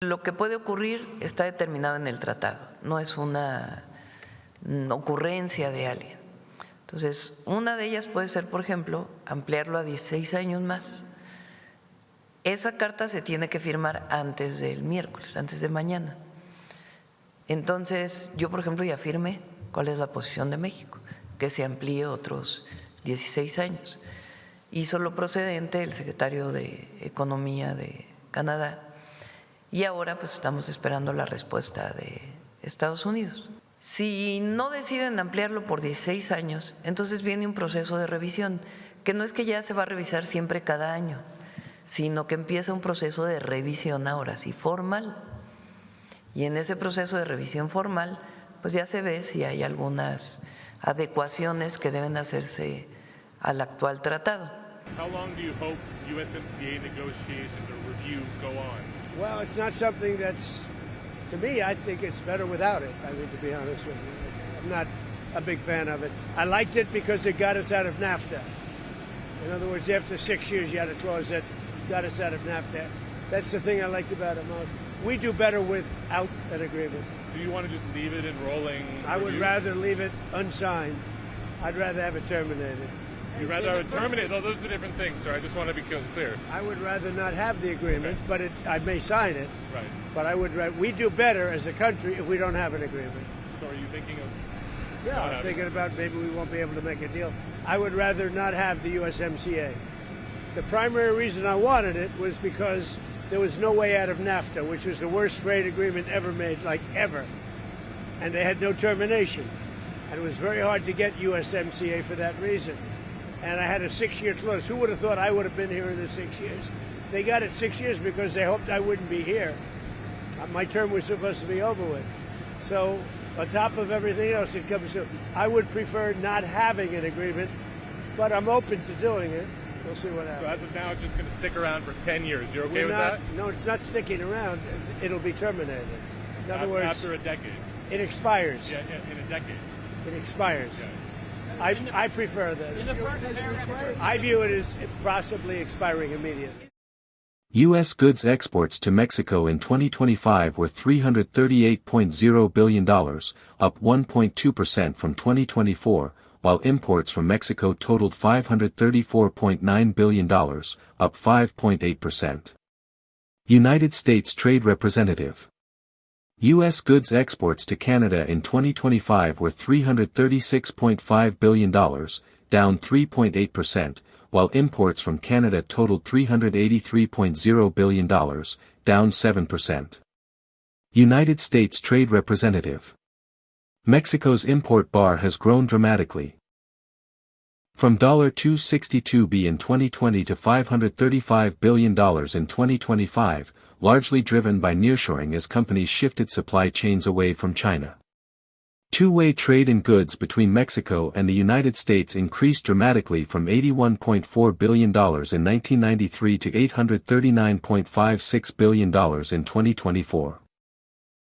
Lo que puede ocurrir está determinado en el tratado, no es una ocurrencia de alguien. Entonces, una de ellas puede ser, por ejemplo, ampliarlo a 16 años más. Esa carta se tiene que firmar antes del miércoles, antes de mañana. Entonces, yo, por ejemplo, ya firmé cuál es la posición de México, que se amplíe otros 16 años. Hizo lo procedente el secretario de Economía de Canadá y ahora pues estamos esperando la respuesta de Estados Unidos. Si no deciden ampliarlo por 16 años, entonces viene un proceso de revisión, que no es que ya se va a revisar siempre cada año, sino que empieza un proceso de revisión ahora sí formal. Y en ese proceso de revisión formal, pues ya se ve si hay algunas adecuaciones que deben hacerse al actual tratado. How long do you hope USMCA negotiations or review go on? Well, it's not something that's, to me, I think it's better without it, I mean, to be honest with you. I'm not a big fan of it. I liked it because it got us out of NAFTA. In other words, after 6 years, you had a clause that got us out of NAFTA. That's the thing I liked about it most. We do better without an agreement. Do you want to just leave it in rolling? I would rather leave it unsigned. I'd rather have it terminated. You'd rather have it terminated? No, those are different things, sir. I just want to be clear. I would rather not have the agreement, but I may sign it. Right. But we do better as a country if we don't have an agreement. So are you thinking of? Yeah, I'm thinking about maybe we won't be able to make a deal. I would rather not have the USMCA. The primary reason I wanted it was because there was no way out of NAFTA, which was the worst trade agreement ever made, like ever. And they had no termination. And it was very hard to get USMCA for that reason. And I had a 6-year clause. Who would have thought I would have been here in the 6 years? They got it 6 years because they hoped I wouldn't be here. My term was supposed to be over with. So on top of everything else it comes to, I would prefer not having an agreement, but I'm open to doing it. We'll see what happens. So as of now, it's just going to stick around for 10 years. You're okay with that? No, it's not sticking around. It'll be terminated. In other words, after a decade. It expires. Yeah, in a decade. It expires. Yeah. I prefer that. I view it as possibly expiring immediately. U.S. goods exports to Mexico in 2025 were $338.0 billion, up 1.2% from 2024, while imports from Mexico totaled $534.9 billion, up 5.8%. United States Trade Representative. U.S. goods exports to Canada in 2025 were $336.5 billion, down 3.8%, while imports from Canada totaled $383.0 billion, down 7%. United States Trade Representative. Mexico's import bar has grown dramatically. From $262 in 2020 to $535 billion in 2025, largely driven by nearshoring as companies shifted supply chains away from China. Two-way trade in goods between Mexico and the United States increased dramatically from $81.4 billion in 1993 to $839.56 billion in 2024.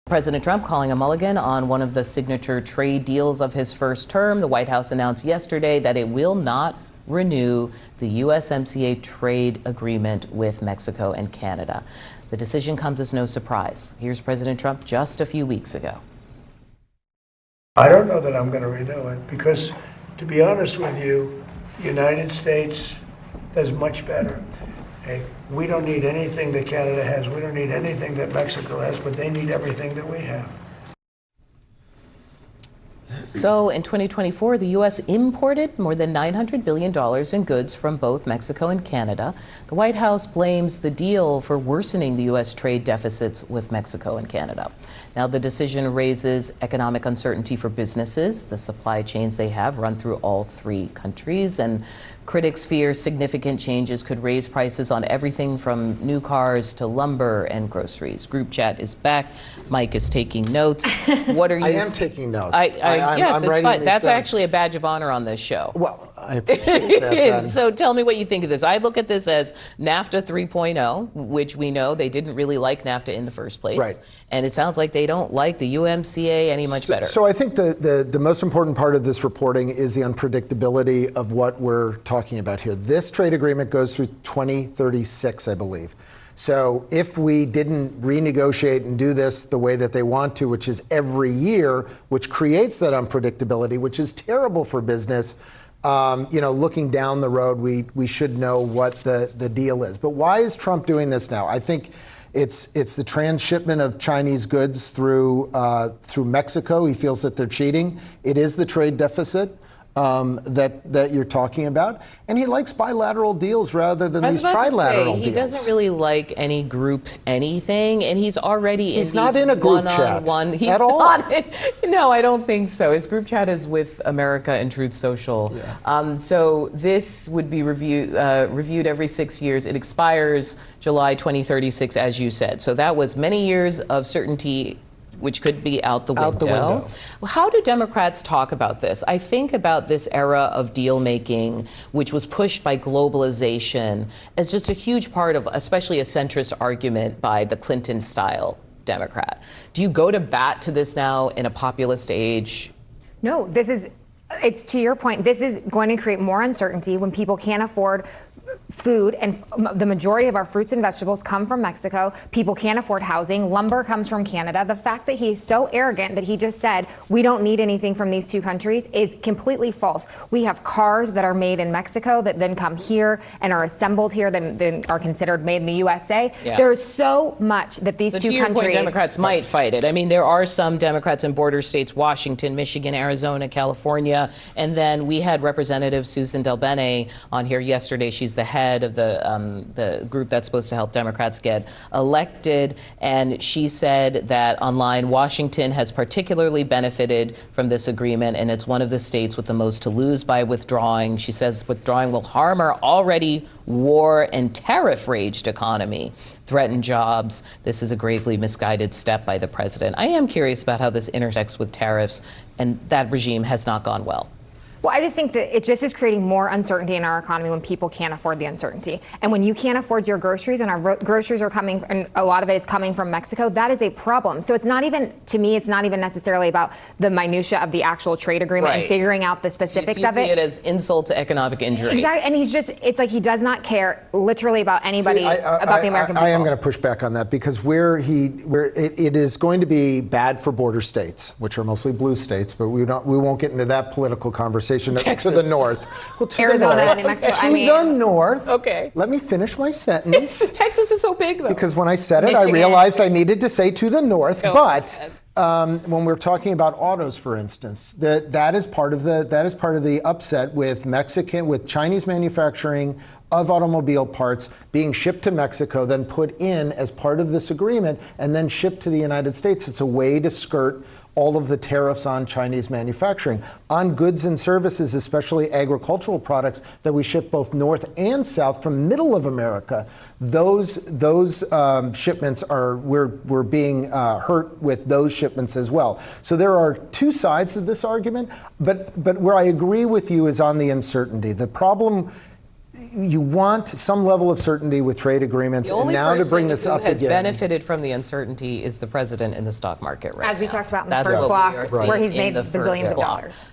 President Trump calling a mulligan on one of the signature trade deals of his first term. The White House announced yesterday that it will not renew the USMCA trade agreement with Mexico and Canada. The decision comes as no surprise. Here's President Trump just a few weeks ago. I don't know that I'm going to renew it because, to be honest with you, the United States does much better. Okay? We don't need anything that Canada has. We don't need anything that Mexico has, but they need everything that we have. So in 2024, the U.S. imported more than $900 billion in goods from both Mexico and Canada. The White House blames the deal for worsening the U.S. trade deficits with Mexico and Canada. Now, the decision raises economic uncertainty for businesses. The supply chains they have run through all three countries, and critics fear significant changes could raise prices on everything from new cars to lumber and groceries. Group chat is back. Mike is taking notes. What are you? I am taking notes. Yes, I'm it's fine. That's down. actually a badge of honor on this show. Well, I appreciate that. Then. So tell me what you think of this. I look at this as NAFTA 3.0, which we know they didn't really like NAFTA in the first place. Right. And it sounds like they don't like the USMCA any much better. So I think the most important part of this reporting is the unpredictability of what we're talking about here. This trade agreement goes through 2036, I believe. So if we didn't renegotiate and do this the way that they want to, which is every year, which creates that unpredictability, which is terrible for business, looking down the road, we should know what the deal is. But why is Trump doing this now? I think it's the transshipment of Chinese goods through Mexico. He feels that they're cheating. It is the trade deficit that you're talking about, and he likes bilateral deals rather than these trilateral deals. He doesn't really like any group anything, and he's already he's not in a group chat at all. No, I don't think so. His group chat is with America and Truth Social. Yeah. So this would be reviewed every 6 years. It expires July 2036, as you said. So that was many years of certainty, which could be out the window. Well, how do Democrats talk about this? I think about this era of deal making, which was pushed by globalization, as just a huge part of especially a centrist argument by the Clinton-style Democrat. Do you go to bat to this now in a populist age? No, it's to your point, this is going to create more uncertainty when people can't afford food, and the majority of our fruits and vegetables come from Mexico. People can't afford housing. Lumber comes from Canada. The fact that he's so arrogant that he just said we don't need anything from these two countries is completely false. We have cars that are made in Mexico that then come here and are assembled here, then are considered made in the USA. Yeah. There's so much that these two countries. Point, Democrats might fight it. I mean, there are some Democrats in border states: Washington, Michigan, Arizona, California, and then we had Representative Susan DelBene on here yesterday. She's the head of the group that's supposed to help Democrats get elected, and she said that online, Washington has particularly benefited from this agreement, and it's one of the states with the most to lose by withdrawing. She says withdrawing will harm our already war and tariff-raged economy, threaten jobs. This is a gravely misguided step by the president. I am curious about how this intersects with tariffs, and that regime has not gone well. Well, I just think that it just is creating more uncertainty in our economy when people can't afford the uncertainty. And when you can't afford your groceries, and our groceries are coming, and a lot of it is coming from Mexico, that is a problem. So it's not even, to me, it's not even necessarily about the minutia of the actual trade agreement and figuring out the specifics of it. You see it as insult to economic injury. Exactly, and it's like he does not care literally about anybody, about the American people. I am going to push back on that, because it is going to be bad for border states, which are mostly blue states, but we won't get into that political conversation. Texas. To the north. Well, to Arizona the north. and New Mexico. The north. Okay. Let me finish my sentence. Texas is so big, though. Because when I said it, I realized I needed to say to the north. When we're talking about autos, for instance, that is part of the upset with Chinese manufacturing of automobile parts being shipped to Mexico, then put in as part of this agreement, and then shipped to the United States. It's a way to skirt all of the tariffs on Chinese manufacturing. On goods and services, especially agricultural products that we ship both north and south from middle of America, those shipments we're being hurt with those shipments as well. So there are two sides of this argument, but where I agree with you is on the uncertainty. The problem, you want some level of certainty with trade agreements, and now to bring this up again. The only person who has benefited from the uncertainty is the president in the stock market right now. As we talked about in the first block, where he's made bazillions of dollars.